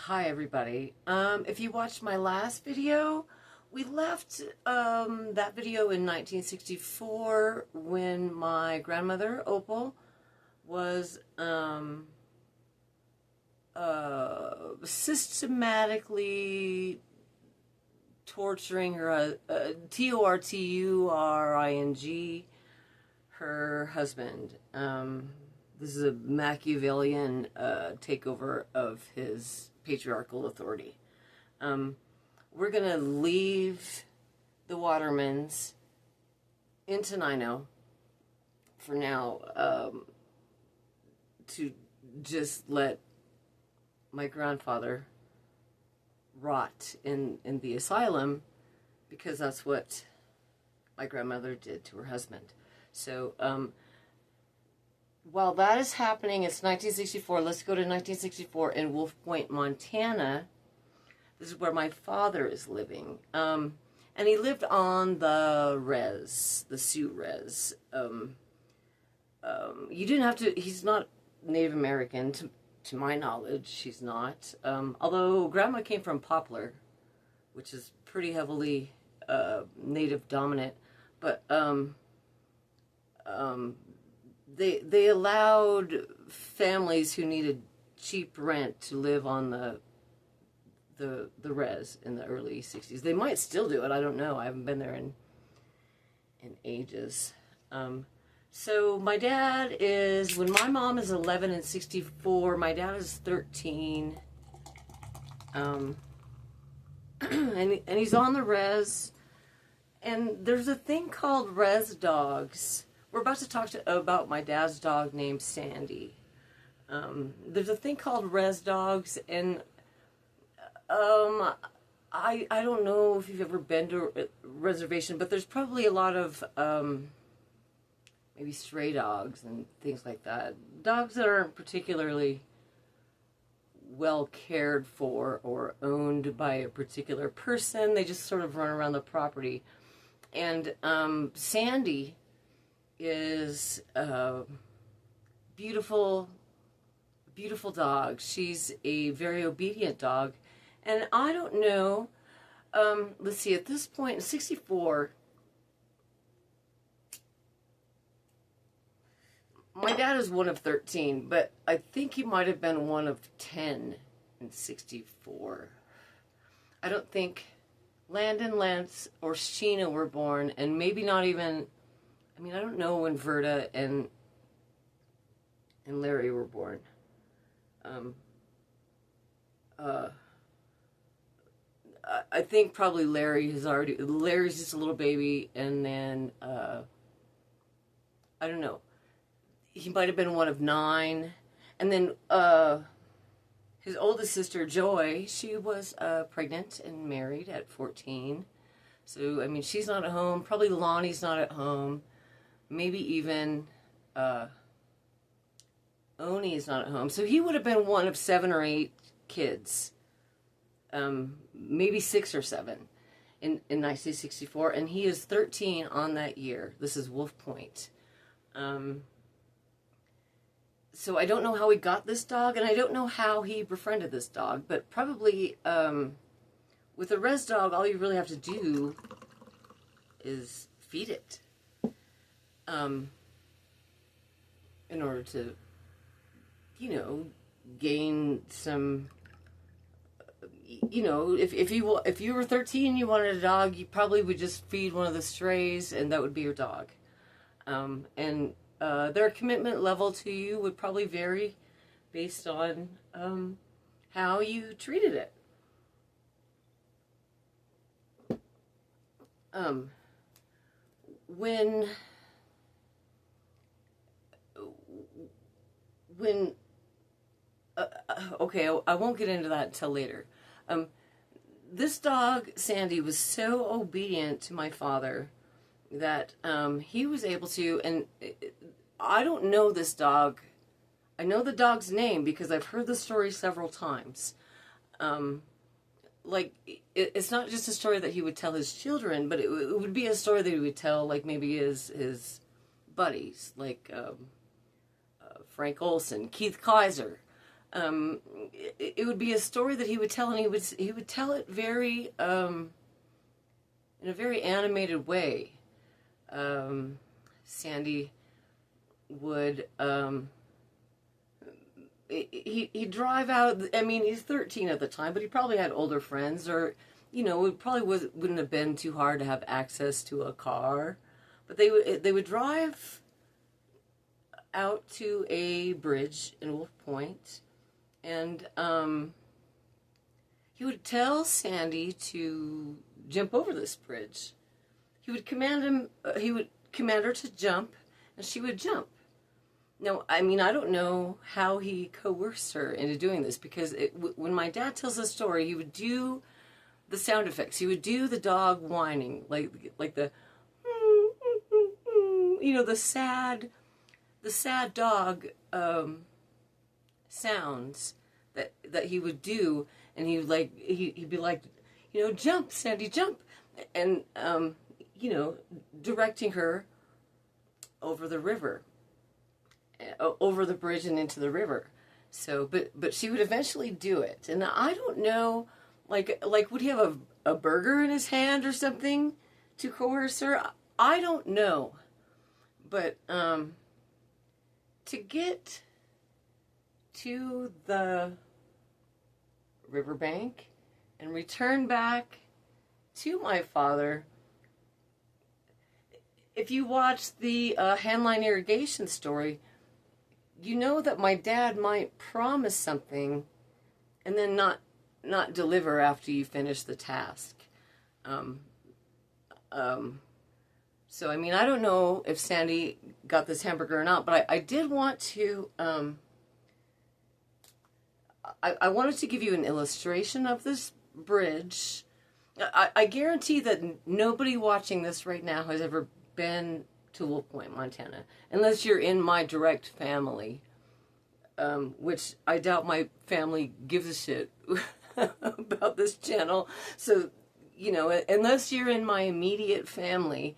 Hi everybody. If you watched my last video, we left that video in 1964 when my grandmother, Opal, was systematically torturing her, torturing her husband. This is a Machiavellian takeover of his patriarchal authority. We're going to leave the Watermans in Tenino for now to just let my grandfather rot in the asylum, because that's what my grandmother did to her husband. So, while that is happening, it's 1964. Let's go to 1964 in Wolf Point, Montana. This is where my father is living. And he lived on the Sioux res. You didn't have to, he's not Native American, to my knowledge, he's not. Although Grandma came from Poplar, which is pretty heavily Native dominant. But, they allowed families who needed cheap rent to live on the res in the early 60s. They might still do it. I don't know. I haven't been there in ages. So my dad is, when my mom is 11 and 64, my dad is 13. And he's on the res. And there's a thing called res dogs. We're about to talk about my dad's dog named Sandy. There's a thing called res dogs, and I don't know if you've ever been to a reservation, but there's probably a lot of maybe stray dogs and things like that. Dogs that aren't particularly well cared for or owned by a particular person. They just sort of run around the property. And Sandy is a beautiful dog. She's a very obedient dog. And I don't know, let's see, at this point in 64, my dad is one of 13, but I think he might have been one of 10 in 64. I don't think Landon, Lance, or Sheena were born, and maybe not even, I mean, I don't know when Verda and Larry were born. I think probably Larry's just a little baby, and then, I don't know. He might have been one of 9. And then, his oldest sister, Joy, she was, pregnant and married at 14. So, I mean, she's not at home. Probably Lonnie's not at home. Maybe even Oni is not at home. So he would have been one of 7 or 8 kids. Maybe 6 or 7 in 1964. And he is 13 on that year. This is Wolf Point. So I don't know how he got this dog, and I don't know how he befriended this dog. But probably with a res dog, all you really have to do is feed it. In order to, you know, gain some, you know, if you were 13 and you wanted a dog, you probably would just feed one of the strays, and that would be your dog. Their commitment level to you would probably vary based on how you treated it. Okay, I won't get into that until later. This dog, Sandy, was so obedient to my father that he was able to, and I don't know this dog. I know the dog's name because I've heard the story several times. It's not just a story that he would tell his children, but it would be a story that he would tell, like, maybe his buddies, like Frank Olson, Keith Kaiser, it would be a story that he would tell, and he would tell it very in a very animated way. Sandy would he'd drive out. I mean, he's 13 at the time, but he probably had older friends, or it probably wouldn't have been too hard to have access to a car. But they would drive out to a bridge in Wolf Point, and he would tell Sandy to jump over this bridge. He would command her to jump, and she would jump. Now, I mean, I don't know how he coerced her into doing this, because when my dad tells the story, he would do the sound effects. He would do the dog whining, like the, the sad dog sounds that he would do, and he'd be like, jump, Sandy, jump, and directing her over the river, over the bridge and into the river. So, but she would eventually do it, and I don't know, like would he have a burger in his hand or something to coerce her? I don't know, but to get to the riverbank and return back to my father, if you watch the Handline irrigation story, you know that my dad might promise something and then not deliver after you finish the task. So, I mean, I don't know if Sandy got this hamburger or not, but I did want to, I wanted to give you an illustration of this bridge. I guarantee that nobody watching this right now has ever been to Wolf Point, Montana, unless you're in my direct family, which I doubt my family gives a shit about this channel. So, unless you're in my immediate family,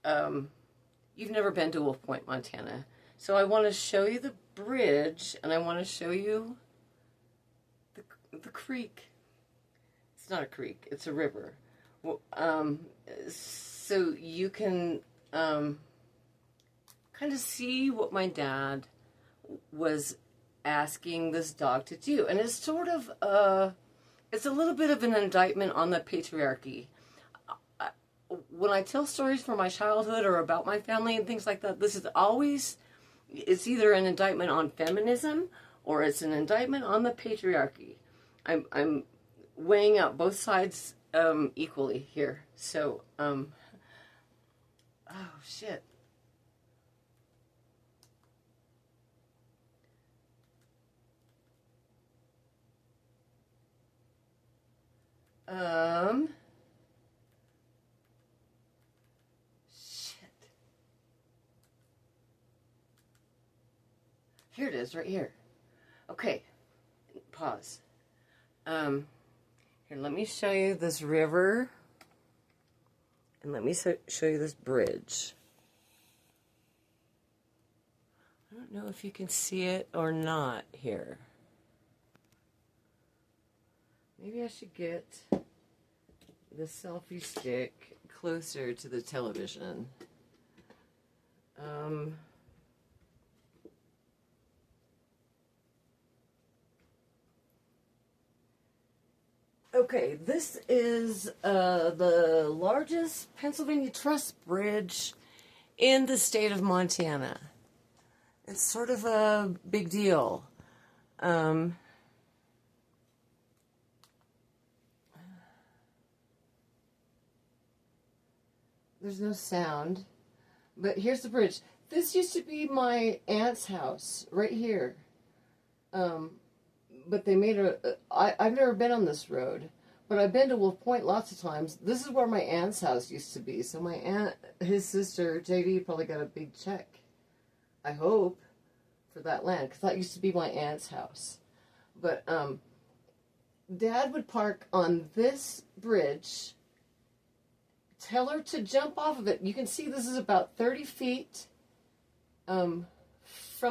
you've never been to Wolf Point, Montana. So I want to show you the bridge, and I want to show you the creek. It's not a creek, it's a river. So you can kind of see what my dad was asking this dog to do. And it's sort of, it's a little bit of an indictment on the patriarchy. When I tell stories from my childhood or about my family and things like that, this is always, it's either an indictment on feminism or it's an indictment on the patriarchy. I'm weighing out both sides equally here. So, oh shit. Shit. Here it is, right here. Okay, pause. Here, let me show you this river, and let me show you this bridge. I don't know if you can see it or not here. Maybe I should get the selfie stick closer to the television. Okay, this is the largest Pennsylvania truss bridge in the state of Montana. It's sort of a big deal. There's no sound, but here's the bridge. This used to be my aunt's house right here. But they made I've never been on this road, but I've been to Wolf Point lots of times. This is where my aunt's house used to be. So my aunt, his sister, JD, probably got a big check, I hope, for that land, because that used to be my aunt's house. But Dad would park on this bridge, tell her to jump off of it. You can see this is about 30 feet from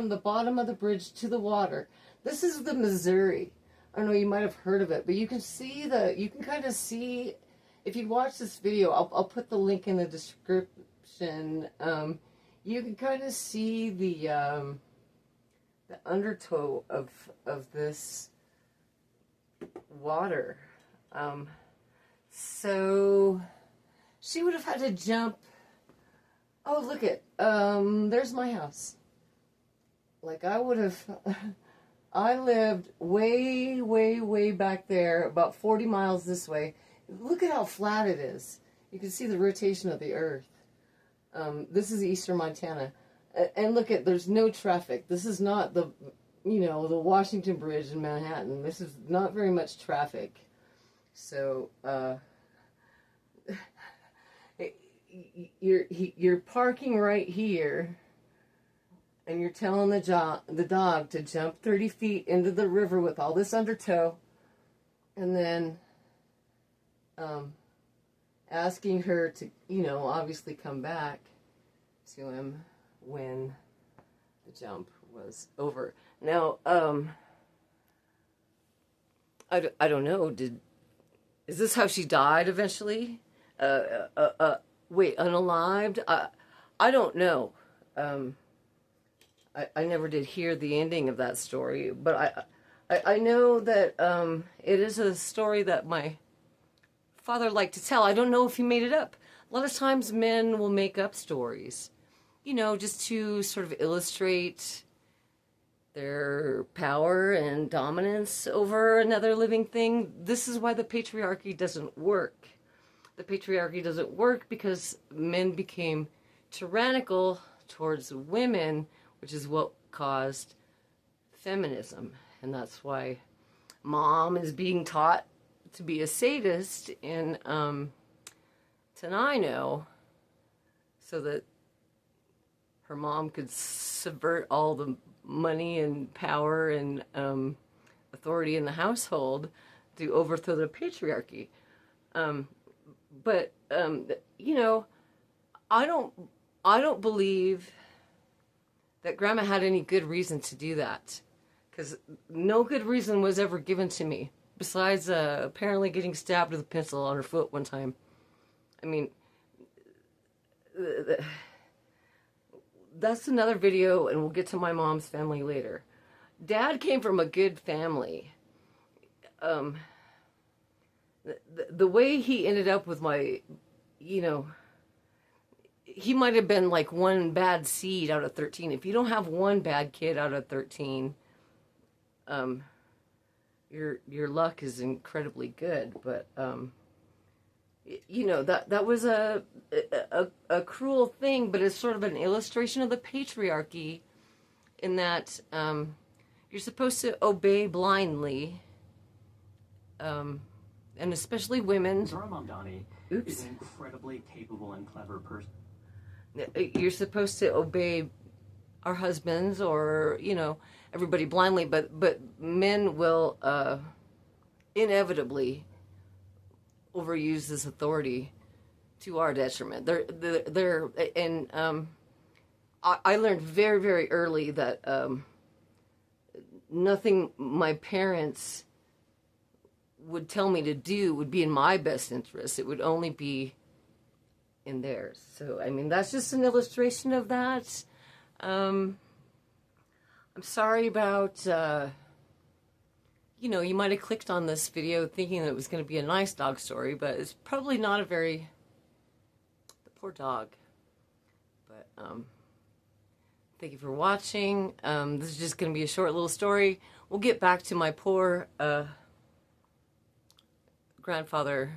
the bottom of the bridge to the water. This is the Missouri. I don't know, you might have heard of it, but you can kind of see, if you watch this video, I'll put the link in the description. You can kind of see the undertow of this water. So she would have had to jump. Oh, look it. There's my house. Like I would have. I lived way, way, way back there, about 40 miles this way. Look at how flat it is. You can see the rotation of the earth. This is eastern Montana. And look at, there's no traffic. This is not the, the Washington Bridge in Manhattan. This is not very much traffic. So, you're parking right here. And you're telling the dog to jump 30 feet into the river with all this undertow. And then asking her to, obviously come back to him when the jump was over. Now, I don't know, is this how she died eventually? Wait, unalived? I don't know. I never did hear the ending of that story, but I know that it is a story that my father liked to tell. I don't know if he made it up. A lot of times men will make up stories, just to sort of illustrate their power and dominance over another living thing. This is why the patriarchy doesn't work. The patriarchy doesn't work because men became tyrannical towards women, which is what caused feminism. And that's why mom is being taught to be a sadist in Tenino, so that her mom could subvert all the money and power and authority in the household to overthrow the patriarchy. But I don't believe that Grandma had any good reason to do that, because no good reason was ever given to me, besides apparently getting stabbed with a pencil on her foot one time. I mean, that's another video, and we'll get to my mom's family later. Dad came from a good family. The way he ended up with my, he might have been like one bad seed out of 13. If you don't have one bad kid out of 13, your luck is incredibly good. But that was a cruel thing, but it's sort of an illustration of the patriarchy, in that you're supposed to obey blindly, and especially women. Zara Mamdani is an incredibly capable and clever person. You're supposed to obey our husbands, or everybody blindly, but men will inevitably overuse this authority to our detriment. I learned very, very early that nothing my parents would tell me to do would be in my best interest. It would only be in theirs. So, I mean, that's just an illustration of that. I'm sorry about, you might have clicked on this video thinking that it was going to be a nice dog story, but it's probably not the poor dog. But, thank you for watching. This is just going to be a short little story. We'll get back to my poor, grandfather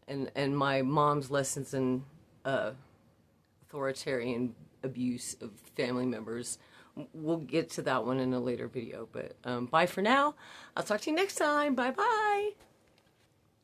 and my mom's lessons in authoritarian abuse of family members. We'll get to that one in a later video, but bye for now. I'll talk to you next time. Bye-bye.